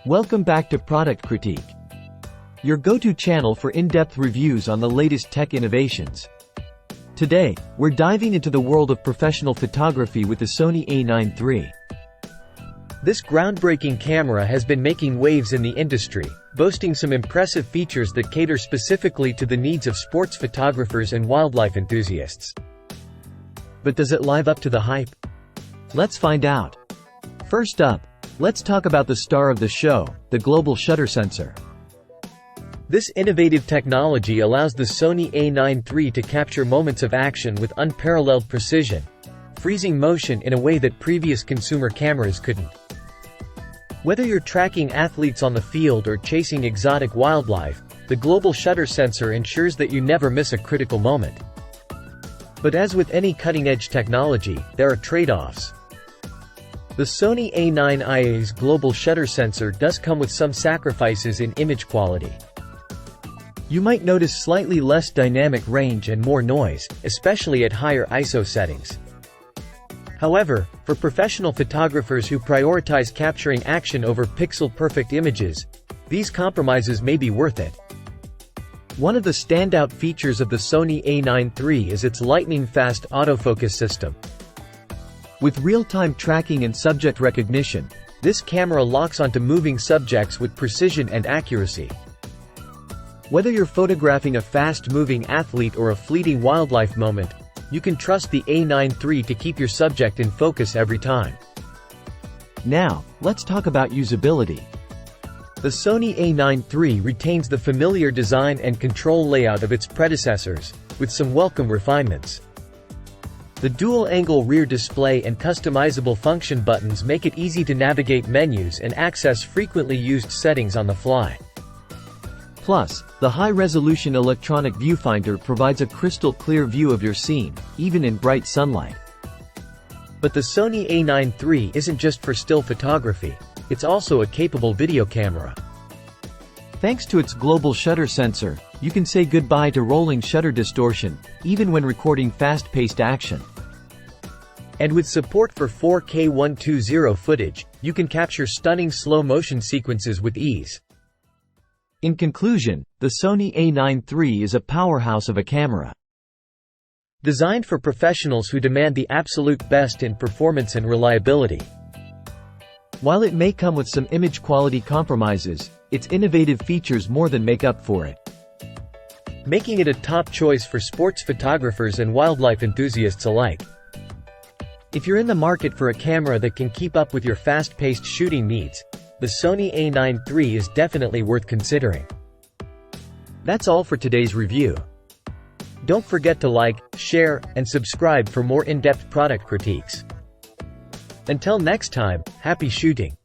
Welcome back to Product Critique, your go-to channel for in-depth reviews on the latest tech innovations. Today, we're diving into the world of professional photography with the Sony A9 III. This groundbreaking camera has been making waves in the industry, boasting some impressive features that cater specifically to the needs of sports photographers and wildlife enthusiasts. But does it live up to the hype? Let's find out. First up, let's talk about the star of the show, the global shutter sensor. This innovative technology allows the Sony A9 III to capture moments of action with unparalleled precision, freezing motion in a way that previous consumer cameras couldn't. Whether you're tracking athletes on the field or chasing exotic wildlife, the global shutter sensor ensures that you never miss a critical moment. But as with any cutting-edge technology, there are trade-offs. The Sony A9 III's global shutter sensor does come with some sacrifices in image quality. You might notice slightly less dynamic range and more noise, especially at higher ISO settings. However, for professional photographers who prioritize capturing action over pixel-perfect images, these compromises may be worth it. One of the standout features of the Sony A9 III is its lightning-fast autofocus system. With real-time tracking and subject recognition, this camera locks onto moving subjects with precision and accuracy. Whether you're photographing a fast-moving athlete or a fleeting wildlife moment, you can trust the A9 III to keep your subject in focus every time. Now, let's talk about usability. The Sony A9 III retains the familiar design and control layout of its predecessors, with some welcome refinements. The dual-angle rear display and customizable function buttons make it easy to navigate menus and access frequently used settings on the fly. Plus, the high-resolution electronic viewfinder provides a crystal-clear view of your scene, even in bright sunlight. But the Sony A9 III isn't just for still photography, it's also a capable video camera. Thanks to its global shutter sensor, you can say goodbye to rolling shutter distortion, even when recording fast-paced action. And with support for 4K 120 footage, you can capture stunning slow-motion sequences with ease. In conclusion, the Sony A9 III is a powerhouse of a camera. Designed for professionals who demand the absolute best in performance and reliability. While it may come with some image quality compromises, its innovative features more than make up for it, making it a top choice for sports photographers and wildlife enthusiasts alike. If you're in the market for a camera that can keep up with your fast-paced shooting needs, the Sony A9 III is definitely worth considering. That's all for today's review. Don't forget to like, share, and subscribe for more in-depth product critiques. Until next time, happy shooting!